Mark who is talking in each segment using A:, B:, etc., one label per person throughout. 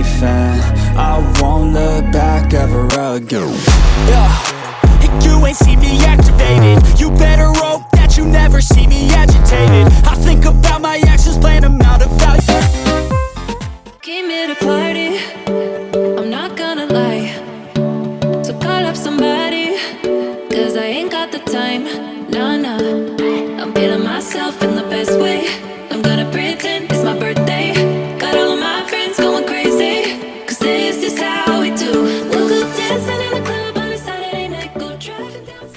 A: life, and I won't look back ever again. Yeah, you ain't see me activated. You better hope that you never see me agitated. I think about my actions, plan them out of value.
B: Came here to party, I'm not gonna lie. So call up somebody, cause I ain't got the time. Nah, nah, I'm feeling myself in the best way. I'm gonna pretend it's my birthday. Got all of my friends going crazy, cause this is how we do. We'll go dancing in the club on a Saturday night. Go driving down.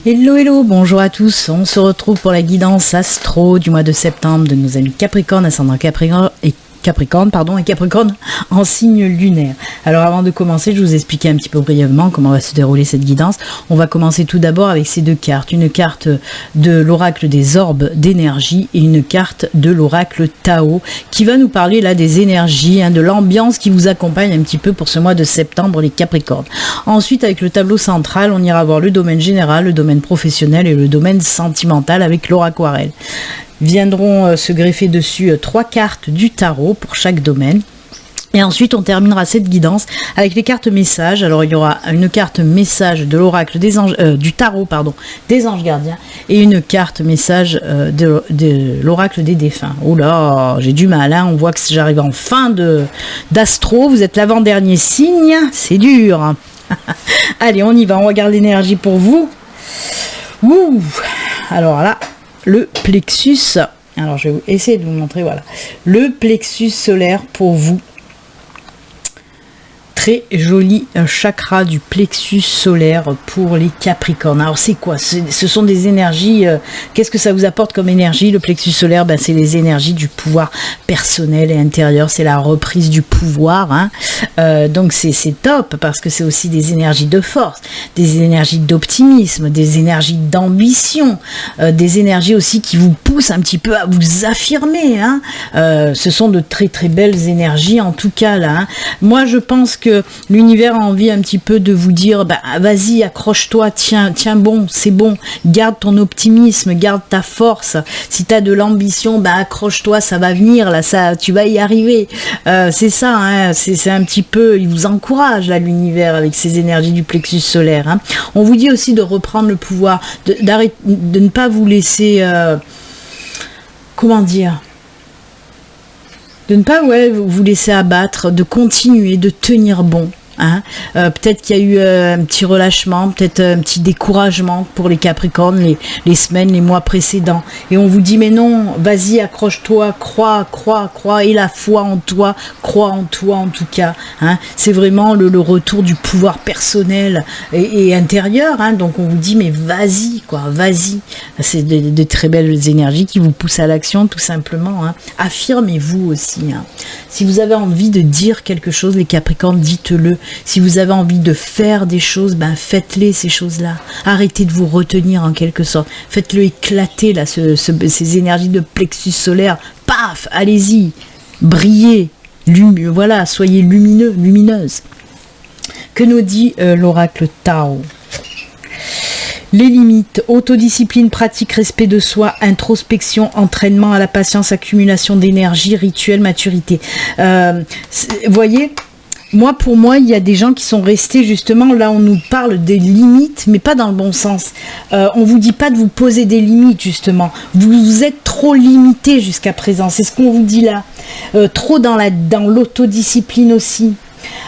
C: Hello, hello, bonjour à tous. On se retrouve pour la guidance astro du mois de septembre de nos amis Capricorne, ascendant Capricorne et Capricorne en signe lunaire. Alors avant de commencer, je vous expliquer un petit peu brièvement comment va se dérouler cette guidance. On va commencer tout d'abord avec ces deux cartes. Une carte de l'oracle des orbes d'énergie et une carte de l'oracle Tao qui va nous parler là des énergies, de l'ambiance qui vous accompagne un petit peu pour ce mois de septembre les Capricornes. Ensuite, avec le tableau central, on ira voir le domaine général, le domaine professionnel et le domaine sentimental avec l'oraquarelle. Viendront se greffer dessus 3 cartes du tarot pour chaque domaine. Et ensuite, on terminera cette guidance avec les cartes messages. Alors, il y aura une carte message de l'oracle des anges, du tarot, des anges gardiens, et une carte message de l'oracle des défunts. Oh là, j'ai du mal, on voit que j'arrive en fin d'astro. Vous êtes l'avant-dernier signe, c'est dur. Allez, on y va, on regarde l'énergie pour vous. Ouh. Alors là, le plexus, alors je vais essayer de vous montrer, voilà, le plexus solaire pour vous. Très joli chakra du plexus solaire pour les Capricornes. Alors c'est quoi? Ce sont des énergies, qu'est-ce que ça vous apporte comme énergie? Le plexus solaire, c'est les énergies du pouvoir personnel et intérieur, c'est la reprise du pouvoir, donc c'est top parce que c'est aussi des énergies de force, des énergies d'optimisme, des énergies d'ambition, des énergies aussi qui vous poussent un petit peu à vous affirmer, ce sont de très très belles énergies en tout cas là. Moi je pense que l'univers a envie un petit peu de vous dire vas-y, accroche-toi, tiens bon, c'est bon, garde ton optimisme, garde ta force. Si tu as de l'ambition, accroche-toi, ça va venir là, ça, tu vas y arriver. C'est ça, c'est un petit peu, il vous encourage là l'univers avec ses énergies du plexus solaire. On vous dit aussi de reprendre le pouvoir, de ne pas vous laisser de ne pas vous laisser abattre, de continuer, de tenir bon. Peut-être qu'il y a eu un petit relâchement, peut-être un petit découragement pour les Capricornes les semaines, les mois précédents. Et on vous dit mais non, vas-y, accroche-toi, crois, et la foi en toi, crois en toi en tout cas. C'est vraiment le retour du pouvoir personnel et intérieur. Donc on vous dit mais vas-y, vas-y. C'est de très belles énergies qui vous poussent à l'action tout simplement. Affirmez-vous aussi. Si vous avez envie de dire quelque chose, les Capricornes, dites-le. Si vous avez envie de faire des choses, faites-les ces choses-là. Arrêtez de vous retenir en quelque sorte. Faites-le éclater là, ces énergies de plexus solaire. Paf, allez-y, brillez, voilà, soyez lumineux, lumineuse. Que nous dit l'oracle Tao? Les limites, autodiscipline, pratique, respect de soi, introspection, entraînement à la patience, accumulation d'énergie, rituel, maturité. Voyez, pour moi, il y a des gens qui sont restés justement, là on nous parle des limites, mais pas dans le bon sens. On vous dit pas de vous poser des limites justement. Vous êtes trop limité jusqu'à présent, c'est ce qu'on vous dit là. Trop dans l'autodiscipline aussi.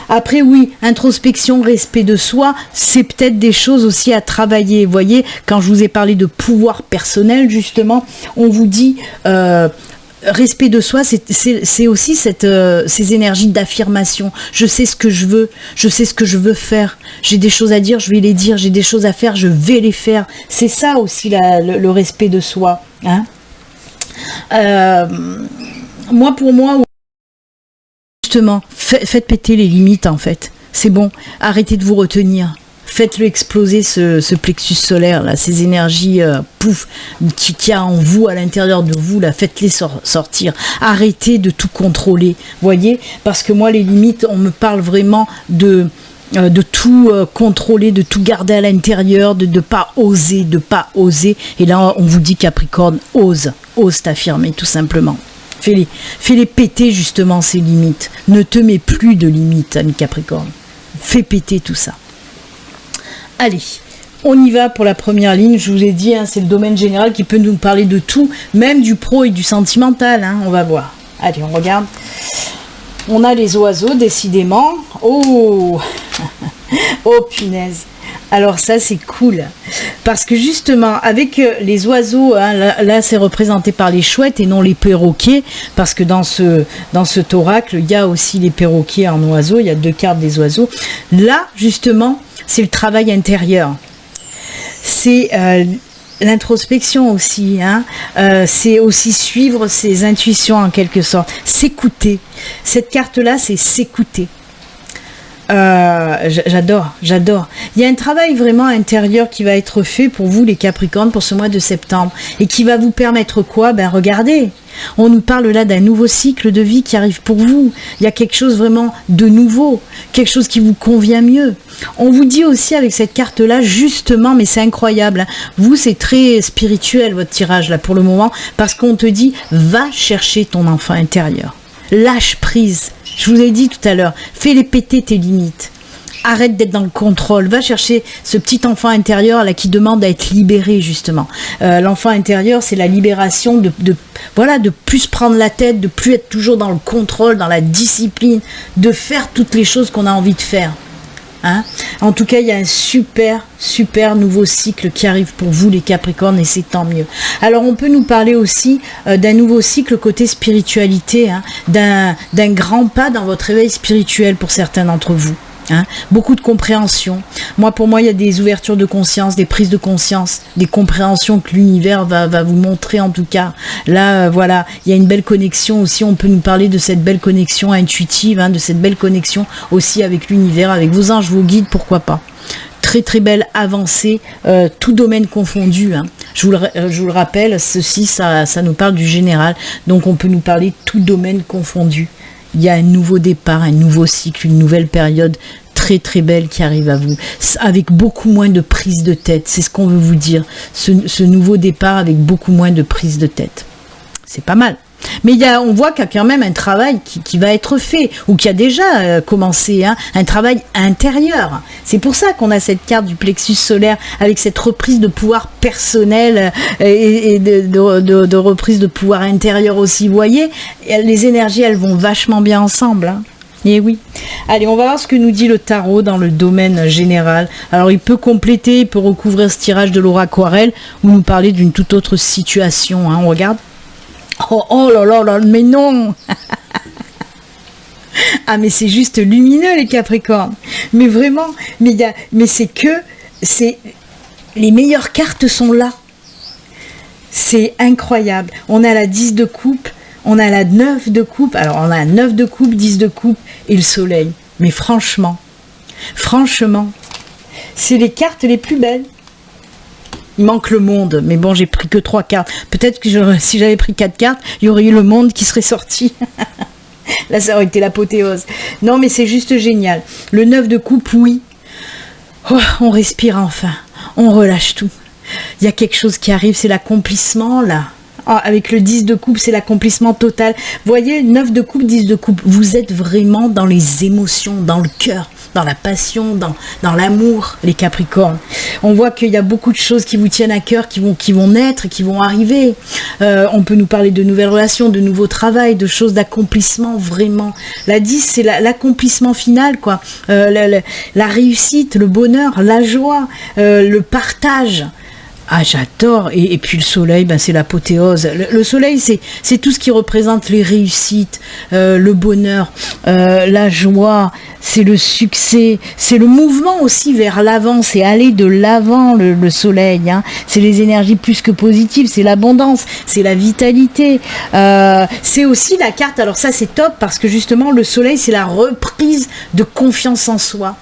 C: Après oui, introspection, respect de soi, c'est peut-être des choses aussi à travailler. Vous voyez, quand je vous ai parlé de pouvoir personnel justement, on vous dit... respect de soi, c'est aussi ces énergies d'affirmation. Je sais ce que je veux, je sais ce que je veux faire. J'ai des choses à dire, je vais les dire. J'ai des choses à faire, je vais les faire. C'est ça aussi le respect de soi. Pour moi, justement, faites péter les limites en fait. C'est bon, arrêtez de vous retenir. Faites-le exploser ce plexus solaire, là, ces énergies qu'il y a en vous, à l'intérieur de vous, là, faites-les sortir. Arrêtez de tout contrôler, voyez, parce que moi, les limites, on me parle vraiment de tout contrôler, de tout garder à l'intérieur, de pas oser. Et là, on vous dit Capricorne, ose t'affirmer, tout simplement. Fais-les péter justement ces limites. Ne te mets plus de limites, ami Capricorne. Fais péter tout ça. Allez, on y va pour la première ligne. Je vous ai dit, c'est le domaine général qui peut nous parler de tout, même du pro et du sentimental. On va voir. Allez, on regarde. On a les oiseaux, décidément. Oh, oh punaise. Alors ça c'est cool, parce que justement avec les oiseaux, là c'est représenté par les chouettes et non les perroquets, parce que dans ce oracle il y a aussi les perroquets en oiseaux, il y a 2 cartes des oiseaux. Là justement c'est le travail intérieur, c'est l'introspection aussi, c'est aussi suivre ses intuitions en quelque sorte, s'écouter. Cette carte là c'est s'écouter. J'adore. Il y a un travail vraiment intérieur qui va être fait pour vous les Capricornes pour ce mois de septembre et qui va vous permettre quoi ? Regardez, on nous parle là d'un nouveau cycle de vie qui arrive pour vous. Il y a quelque chose vraiment de nouveau, quelque chose qui vous convient mieux. On vous dit aussi avec cette carte là justement, mais c'est incroyable, vous c'est très spirituel votre tirage là pour le moment, parce qu'on te dit va chercher ton enfant intérieur. Lâche prise. Je vous ai dit tout à l'heure, fais-les péter tes limites. Arrête d'être dans le contrôle. Va chercher ce petit enfant intérieur là qui demande à être libéré justement. L'enfant intérieur, c'est la libération de plus prendre la tête, de plus être toujours dans le contrôle, dans la discipline, de faire toutes les choses qu'on a envie de faire. En tout cas, il y a un super nouveau cycle qui arrive pour vous les Capricornes et c'est tant mieux. Alors on peut nous parler aussi d'un nouveau cycle côté spiritualité, d'un grand pas dans votre éveil spirituel pour certains d'entre vous. Beaucoup de compréhension. Pour moi, il y a des ouvertures de conscience, des prises de conscience, des compréhensions que l'univers va vous montrer en tout cas. Là, voilà, il y a une belle connexion aussi. On peut nous parler de cette belle connexion intuitive, de cette belle connexion aussi avec l'univers, avec vos anges, vos guides, pourquoi pas. Très belle avancée, tout domaine confondu. Je vous le rappelle, ceci, ça nous parle du général. Donc on peut nous parler tout domaine confondu. Il y a un nouveau départ, un nouveau cycle, une nouvelle période très belle qui arrive à vous, avec beaucoup moins de prise de tête. C'est ce qu'on veut vous dire. Ce nouveau départ avec beaucoup moins de prise de tête. C'est pas mal. Mais on voit qu'il y a quand même un travail qui va être fait, ou qui a déjà commencé, un travail intérieur. C'est pour ça qu'on a cette carte du plexus solaire, avec cette reprise de pouvoir personnel et de reprise de pouvoir intérieur aussi. Vous voyez, les énergies, elles vont vachement bien ensemble. Et oui. Allez, on va voir ce que nous dit le tarot dans le domaine général. Alors, il peut compléter, il peut recouvrir ce tirage de l'aura aquarelle, ou nous parler d'une toute autre situation. On regarde. Oh là, mais non. Mais c'est juste lumineux les Capricornes. Mais vraiment, mais c'est les meilleures cartes sont là. C'est incroyable. On a la 10 de coupe, on a la 9 de coupe. Alors on a 9 de coupe, 10 de coupe et le soleil. Mais franchement, c'est les cartes les plus belles. Il manque le monde, mais bon, j'ai pris que 3 cartes. Peut-être que si j'avais pris 4 cartes, il y aurait eu le monde qui serait sorti. Là, ça aurait été l'apothéose. Non, mais c'est juste génial. Le 9 de coupe, oui. Oh, on respire enfin. On relâche tout. Il y a quelque chose qui arrive, c'est l'accomplissement, là. Avec le 10 de coupe, c'est l'accomplissement total. Vous voyez, 9 de coupe, 10 de coupe. Vous êtes vraiment dans les émotions, dans le cœur, dans la passion, dans l'amour, les Capricornes. On voit qu'il y a beaucoup de choses qui vous tiennent à cœur, qui vont naître, qui vont arriver. On peut nous parler de nouvelles relations, de nouveaux travails, de choses d'accomplissement, vraiment. La 10, c'est l'accomplissement final, quoi. La réussite, le bonheur, la joie, le partage. J'adore. Et puis le soleil, c'est l'apothéose. Le soleil, c'est tout ce qui représente les réussites, le bonheur, la joie, c'est le succès, c'est le mouvement aussi vers l'avant, c'est aller de l'avant le soleil. C'est les énergies plus que positives, c'est l'abondance, c'est la vitalité. C'est aussi la carte, alors ça c'est top parce que justement le soleil, c'est la reprise de confiance en soi.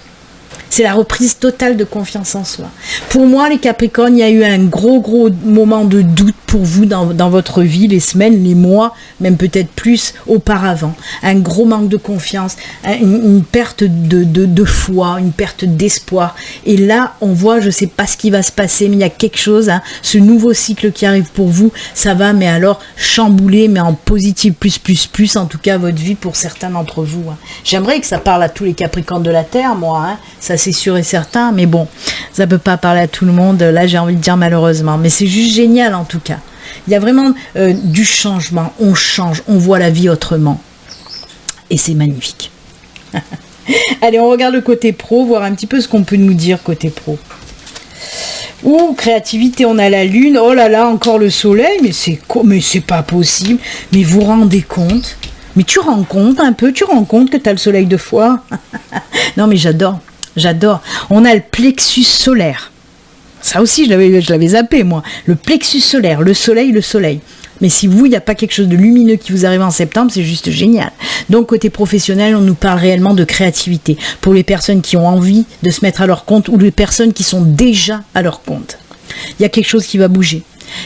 C: C'est la reprise totale de confiance en soi. Pour moi, les Capricornes, il y a eu un gros moment de doute pour vous dans votre vie, les semaines, les mois, même peut-être plus auparavant. Un gros manque de confiance, une perte de foi, une perte d'espoir. Et là, on voit, je ne sais pas ce qui va se passer, mais il y a quelque chose, hein, ce nouveau cycle qui arrive pour vous, ça va, mais alors chambouler, mais en positif plus, en tout cas votre vie pour certains d'entre vous. Hein. J'aimerais que ça parle à tous les Capricornes de la Terre, moi, hein. Ça c'est sûr et certain, mais bon, ça peut pas parler à tout le monde, là j'ai envie de dire malheureusement, mais c'est juste génial en tout cas. Il y a vraiment du changement, on change, on voit la vie autrement, et c'est magnifique. Allez, on regarde le côté pro, voir un petit peu ce qu'on peut nous dire côté pro. Ouh, créativité, on a la lune, oh là là, encore le soleil, mais c'est pas possible, mais vous rendez compte? Mais tu rends compte que tu as le soleil deux fois? Non mais j'adore. On a le plexus solaire. Ça aussi, je l'avais zappé, moi. Le plexus solaire, le soleil. Mais si vous, il n'y a pas quelque chose de lumineux qui vous arrive en septembre, c'est juste génial. Donc, côté professionnel, on nous parle réellement de créativité. Pour les personnes qui ont envie de se mettre à leur compte ou les personnes qui sont déjà à leur compte. Il y a quelque chose qui va bouger.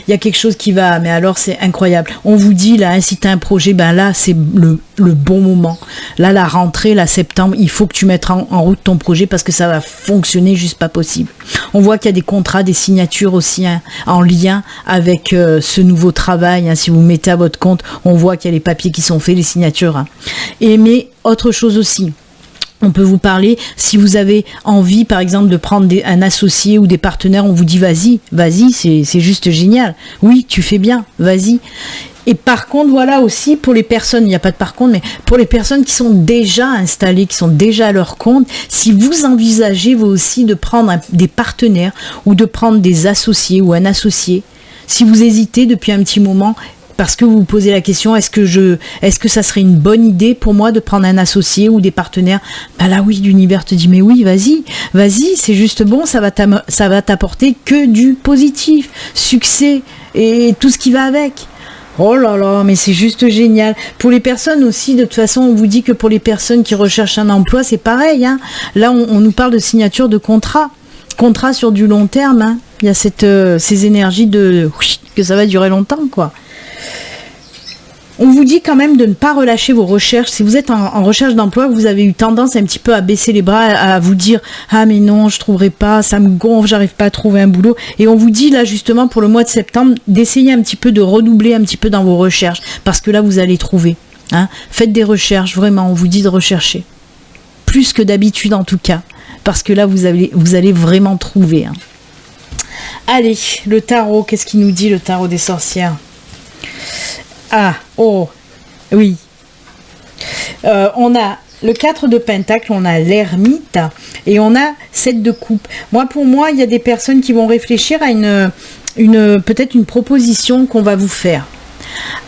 C: Il y a quelque chose qui va, mais alors c'est incroyable. On vous dit là, hein, si tu as un projet, ben là c'est le bon moment. Là, la rentrée, là, septembre, il faut que tu mettes en route ton projet parce que ça va fonctionner juste pas possible. On voit qu'il y a des contrats, des signatures aussi hein, en lien avec ce nouveau travail. Hein, si vous mettez à votre compte, on voit qu'il y a les papiers qui sont faits, les signatures. Hein. Mais autre chose aussi. On peut vous parler, si vous avez envie, par exemple, de prendre un associé ou des partenaires, on vous dit vas-y, c'est juste génial. Oui, tu fais bien, vas-y. Et par contre, voilà aussi, pour les personnes, il n'y a pas de par contre, mais pour les personnes qui sont déjà installées, qui sont déjà à leur compte, si vous envisagez, vous aussi, de prendre des partenaires ou de prendre des associés ou un associé, si vous hésitez depuis un petit moment, parce que vous vous posez la question, est-ce que ça serait une bonne idée pour moi de prendre un associé ou des partenaires? Ben là oui, l'univers te dit mais oui, vas-y, c'est juste bon, ça va t'apporter que du positif, succès et tout ce qui va avec. Oh là là, mais c'est juste génial. Pour les personnes aussi, de toute façon, on vous dit que pour les personnes qui recherchent un emploi, c'est pareil. Hein. Là, on nous parle de signature de contrat sur du long terme. Hein. Il y a ces énergies que ça va durer longtemps, quoi. On vous dit quand même de ne pas relâcher vos recherches. Si vous êtes en recherche d'emploi, vous avez eu tendance un petit peu à baisser les bras, à vous dire « Ah mais non, je ne trouverai pas, ça me gonfle, j'arrive pas à trouver un boulot. » Et on vous dit là justement pour le mois de septembre d'essayer un petit peu de redoubler un petit peu dans vos recherches. Parce que là, vous allez trouver. Hein. Faites des recherches, vraiment, on vous dit de rechercher. Plus que d'habitude en tout cas. Parce que là, vous allez vraiment trouver. Hein. Allez, le tarot, qu'est-ce qu'il nous dit le tarot des sorcières ? Ah, oh, oui. On a le 4 de Pentacle, on a l'ermite et on a 7 de coupe. Pour moi, il y a des personnes qui vont réfléchir à peut-être une proposition qu'on va vous faire.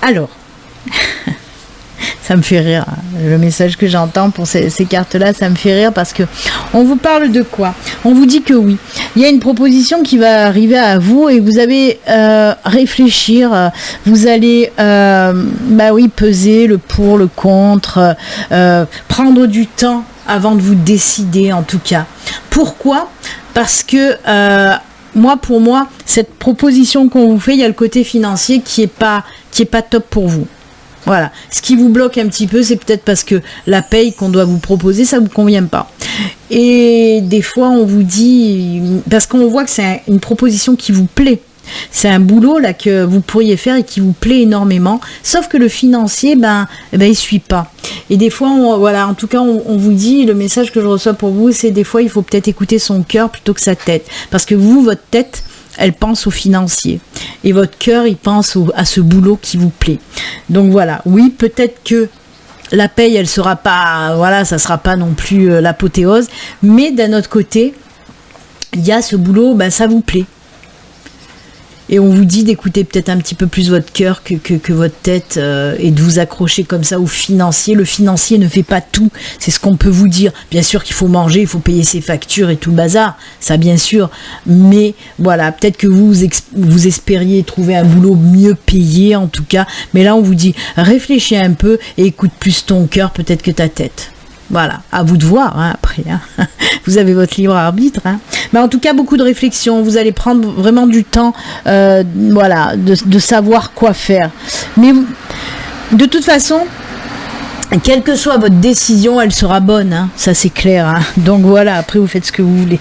C: Alors, ça me fait rire. Le message que j'entends pour ces cartes-là, ça me fait rire parce que on vous parle de quoi? On vous dit que oui. Il y a une proposition qui va arriver à vous et vous allez réfléchir. Vous allez, peser le pour, le contre, prendre du temps avant de vous décider en tout cas. Pourquoi? Parce que pour moi, cette proposition qu'on vous fait, il y a le côté financier qui est pas top pour vous. Voilà. Ce qui vous bloque un petit peu, c'est peut-être parce que la paye qu'on doit vous proposer, ça vous convient pas. Et des fois, on vous dit, parce qu'on voit que c'est une proposition qui vous plaît. C'est un boulot là que vous pourriez faire et qui vous plaît énormément. Sauf que le financier, il suit pas. Et des fois, en tout cas, on vous dit, le message que je reçois pour vous, c'est des fois, il faut peut-être écouter son cœur plutôt que sa tête. Parce que vous, votre tête, elle pense au financier. Et votre cœur, il pense à ce boulot qui vous plaît. Donc voilà, oui, peut-être que la paye, elle sera pas, ça sera pas non plus l'apothéose. Mais d'un autre côté, il y a ce boulot, ça vous plaît. Et on vous dit d'écouter peut-être un petit peu plus votre cœur que votre tête et de vous accrocher comme ça au financier. Le financier ne fait pas tout, c'est ce qu'on peut vous dire. Bien sûr qu'il faut manger, il faut payer ses factures et tout le bazar, ça bien sûr. Mais voilà, peut-être que vous espériez trouver un boulot mieux payé en tout cas. Mais là on vous dit réfléchis un peu et écoute plus ton cœur peut-être que ta tête. Voilà, à vous de voir, hein, après. Hein. Vous avez votre libre arbitre. Hein. Mais en tout cas, beaucoup de réflexion. Vous allez prendre vraiment du temps voilà, de savoir quoi faire. Mais de toute façon, quelle que soit votre décision, elle sera bonne. Hein. Ça, c'est clair. Hein. Donc voilà, après, vous faites ce que vous voulez.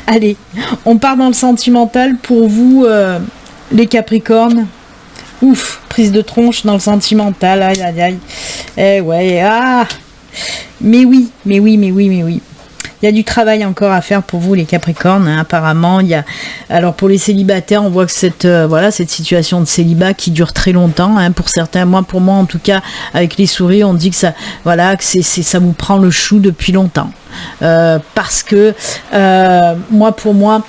C: Allez, on part dans le sentimental pour vous, les Capricornes. Ouf, prise de tronche dans le sentimental. Aïe, aïe, aïe. Eh ouais, ah. Mais oui. Il y a du travail encore à faire pour vous, les Capricornes. Hein, apparemment, il y a. Alors pour les célibataires, on voit que cette situation de célibat qui dure très longtemps. Hein, pour certains, pour moi en tout cas, avec les souris, on dit que ça, voilà, que ça vous prend le chou depuis longtemps. Parce que pour moi,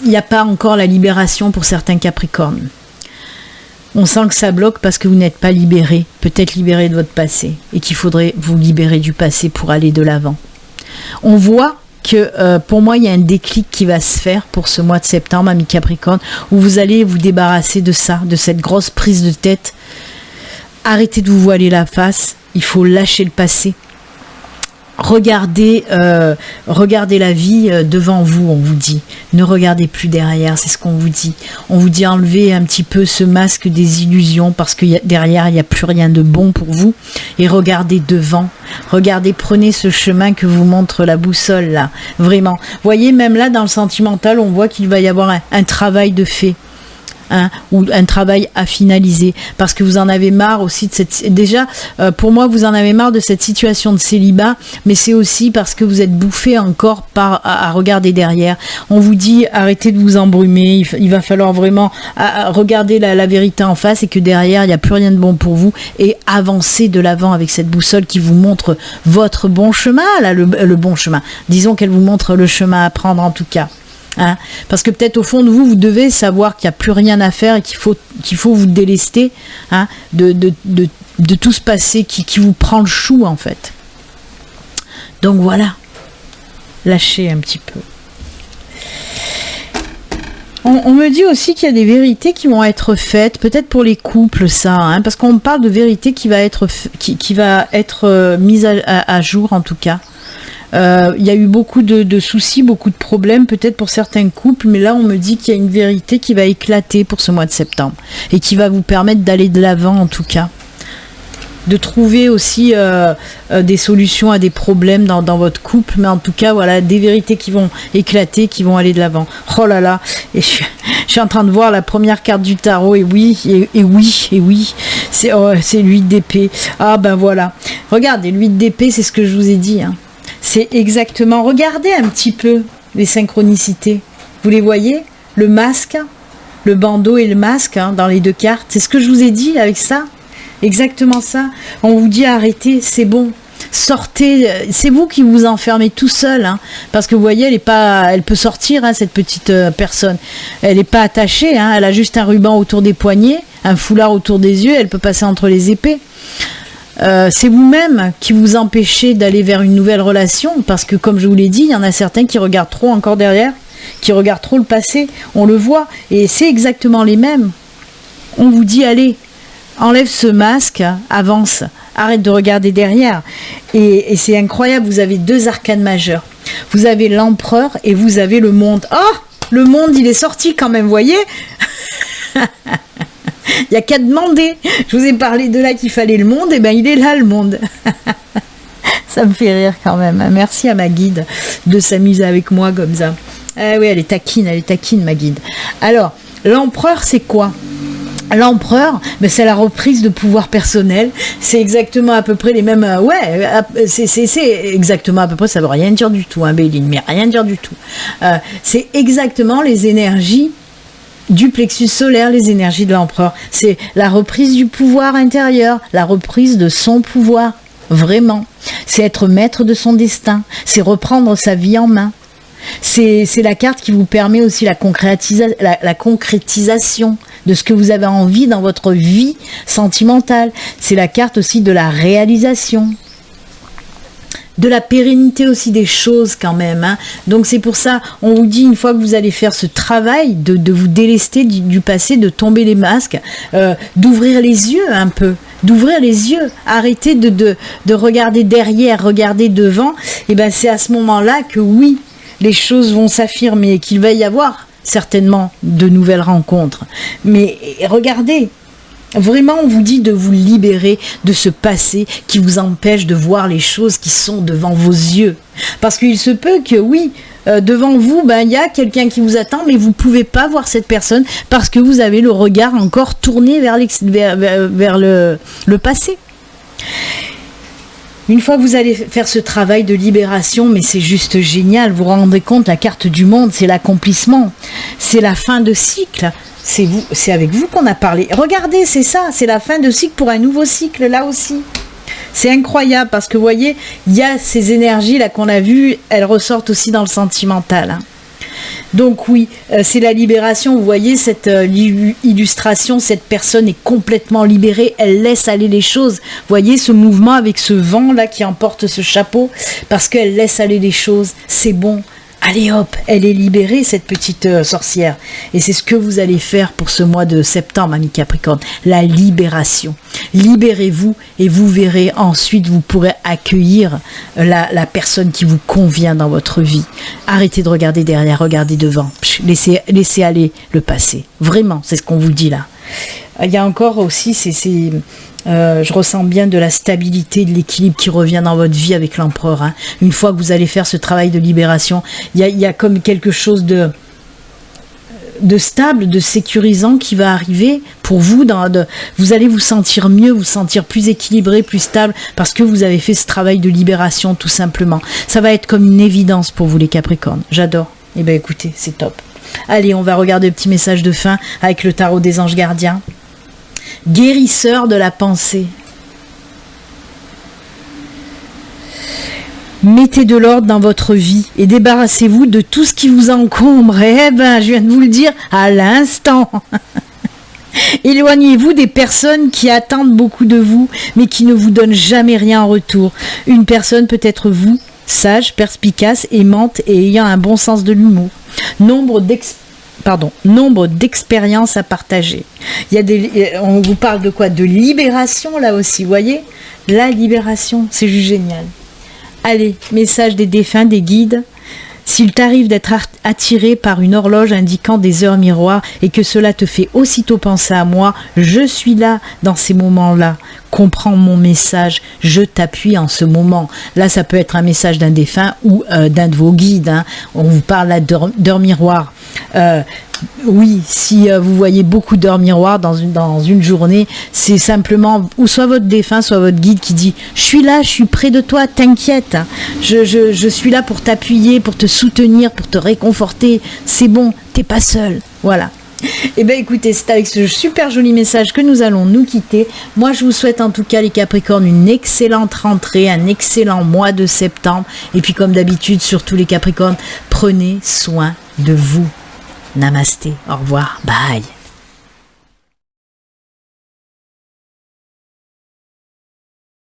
C: il n'y a pas encore la libération pour certains Capricornes. On sent que ça bloque parce que vous n'êtes pas libéré, peut-être libéré de votre passé, et qu'il faudrait vous libérer du passé pour aller de l'avant. On voit que pour moi, il y a un déclic qui va se faire pour ce mois de septembre, amis Capricorne, où vous allez vous débarrasser de ça, de cette grosse prise de tête. Arrêtez de vous voiler la face, il faut lâcher le passé. Regardez la vie devant vous, on vous dit. Ne regardez plus derrière, c'est ce qu'on vous dit. On vous dit enlevez un petit peu ce masque des illusions parce que derrière, il n'y a plus rien de bon pour vous. Et regardez devant. Regardez, prenez ce chemin que vous montre la boussole, là. Vraiment. Voyez, même là, dans le sentimental, on voit qu'il va y avoir un travail de fait. Hein, ou un travail à finaliser parce que vous en avez marre aussi de cette... Déjà, pour moi, vous en avez marre de cette situation de célibat, mais c'est aussi parce que vous êtes bouffé encore à regarder derrière. On vous dit, arrêtez de vous embrumer, il va falloir vraiment regarder la vérité en face et que derrière, il n'y a plus rien de bon pour vous et avancer de l'avant avec cette boussole qui vous montre votre bon chemin, là, le bon chemin. Disons qu'elle vous montre le chemin à prendre en tout cas. Hein, parce que peut-être au fond de vous, vous devez savoir qu'il n'y a plus rien à faire et qu'il faut vous délester hein, de tout ce passé qui vous prend le chou en fait. Donc voilà, lâchez un petit peu. On me dit aussi qu'il y a des vérités qui vont être faites, peut-être pour les couples ça, hein, parce qu'on parle de vérité qui va être mise à jour en tout cas. Il y a eu beaucoup de soucis, beaucoup de problèmes peut-être pour certains couples, mais là on me dit qu'il y a une vérité qui va éclater pour ce mois de septembre et qui va vous permettre d'aller de l'avant en tout cas, de trouver aussi des solutions à des problèmes dans votre couple, mais en tout cas voilà des vérités qui vont éclater, qui vont aller de l'avant. Oh là là, et je suis en train de voir la première carte du tarot et oui, c'est l'huile d'épée. Ah ben voilà, regardez l'huile d'épée, c'est ce que je vous ai dit hein. C'est exactement, regardez un petit peu les synchronicités. Vous les voyez? Le masque, le bandeau et le masque hein, dans les deux cartes. C'est ce que je vous ai dit avec ça. Exactement ça. On vous dit arrêtez, c'est bon. Sortez, c'est vous qui vous enfermez tout seul. Hein, parce que vous voyez, elle peut sortir, hein, cette petite personne. Elle n'est pas attachée, hein, elle a juste un ruban autour des poignets, un foulard autour des yeux, elle peut passer entre les épées. C'est vous-même qui vous empêchez d'aller vers une nouvelle relation parce que comme je vous l'ai dit, il y en a certains qui regardent trop encore derrière, qui regardent trop le passé, on le voit et c'est exactement les mêmes. On vous dit allez, enlève ce masque, avance, arrête de regarder derrière et c'est incroyable, vous avez deux arcanes majeurs, vous avez l'empereur et vous avez le monde. Oh, le monde il est sorti quand même, voyez. Il n'y a qu'à demander. Je vous ai parlé de là qu'il fallait le monde, et ben il est là le monde. Ça me fait rire quand même. Merci à ma guide de s'amuser avec moi comme ça. Ah oui, elle est taquine ma guide. Alors, l'empereur c'est quoi? L'empereur, ben c'est la reprise de pouvoir personnel. C'est exactement à peu près les mêmes. C'est exactement à peu près. Ça veut rien dire du tout, hein, Béline, mais rien dire du tout. C'est exactement les énergies du plexus solaire, les énergies de l'empereur. C'est la reprise du pouvoir intérieur, la reprise de son pouvoir, vraiment. C'est être maître de son destin, c'est reprendre sa vie en main. C'est la carte qui vous permet aussi la concrétisation de ce que vous avez envie dans votre vie sentimentale. C'est la carte aussi de la réalisation. De la pérennité aussi des choses quand même. Hein. Donc c'est pour ça, on vous dit une fois que vous allez faire ce travail de vous délester du passé, de tomber les masques, d'ouvrir les yeux un peu. d'ouvrir les yeux, arrêtez de regarder derrière, regarder devant. Et ben c'est à ce moment-là que oui, les choses vont s'affirmer et qu'il va y avoir certainement de nouvelles rencontres. Mais regardez, vraiment on vous dit de vous libérer de ce passé qui vous empêche de voir les choses qui sont devant vos yeux. Parce qu'il se peut que oui, devant vous, il y a quelqu'un qui vous attend, mais vous ne pouvez pas voir cette personne parce que vous avez le regard encore tourné vers le passé. Une fois que vous allez faire ce travail de libération, mais c'est juste génial, vous vous rendez compte, la carte du monde, c'est l'accomplissement, c'est la fin de cycle, c'est avec vous qu'on a parlé. Regardez, c'est ça, c'est la fin de cycle pour un nouveau cycle, là aussi. C'est incroyable parce que vous voyez, il y a ces énergies là qu'on a vues, elles ressortent aussi dans le sentimental. Hein. Donc oui, c'est la libération. Vous voyez cette illustration, cette personne est complètement libérée, elle laisse aller les choses. Vous voyez ce mouvement avec ce vent là qui emporte ce chapeau parce qu'elle laisse aller les choses. C'est bon. Allez hop, elle est libérée cette petite sorcière. Et c'est ce que vous allez faire pour ce mois de septembre, ami Capricorne. La libération. Libérez-vous et vous verrez ensuite, vous pourrez accueillir la personne qui vous convient dans votre vie. Arrêtez de regarder derrière, regardez devant. Laissez aller le passé. Vraiment, c'est ce qu'on vous dit là. Il y a encore aussi, je ressens bien de la stabilité, de l'équilibre qui revient dans votre vie avec l'empereur. Hein. Une fois que vous allez faire ce travail de libération, il y a comme quelque chose de stable, de sécurisant qui va arriver pour vous. Vous allez vous sentir mieux, vous sentir plus équilibré, plus stable, parce que vous avez fait ce travail de libération tout simplement. Ça va être comme une évidence pour vous les Capricornes. J'adore. Eh bien écoutez, c'est top. Allez, on va regarder le petit message de fin avec le tarot des anges gardiens. Guérisseur de la pensée. Mettez de l'ordre dans votre vie et débarrassez-vous de tout ce qui vous encombre. Eh ben, je viens de vous le dire à l'instant. Éloignez-vous des personnes qui attendent beaucoup de vous, mais qui ne vous donnent jamais rien en retour. Une personne peut être vous, sage, perspicace, aimante et ayant un bon sens de l'humour. Nombre d'expériences à partager. On vous parle de quoi? De libération là aussi, vous voyez? La libération, c'est juste génial. Allez, message des défunts, des guides. S'il t'arrive d'être attiré par une horloge indiquant des heures miroirs et que cela te fait aussitôt penser à moi, je suis là dans ces moments-là. Comprends mon message, je t'appuie en ce moment. Là, ça peut être un message d'un défunt ou d'un de vos guides. Hein. On vous parle là d'heures miroirs. Oui, si vous voyez beaucoup d'heures miroirs dans une journée, c'est simplement ou soit votre défunt, soit votre guide qui dit « Je suis là, je suis près de toi, t'inquiète. Je suis là pour t'appuyer, pour te soutenir, pour te réconforter. C'est bon, t'es pas seul. » Voilà. Eh bien écoutez, c'est avec ce super joli message que nous allons nous quitter. Moi je vous souhaite en tout cas les Capricornes une excellente rentrée, un excellent mois de septembre. Et puis comme d'habitude, surtout les Capricornes, prenez soin de vous. Namasté, au revoir, bye.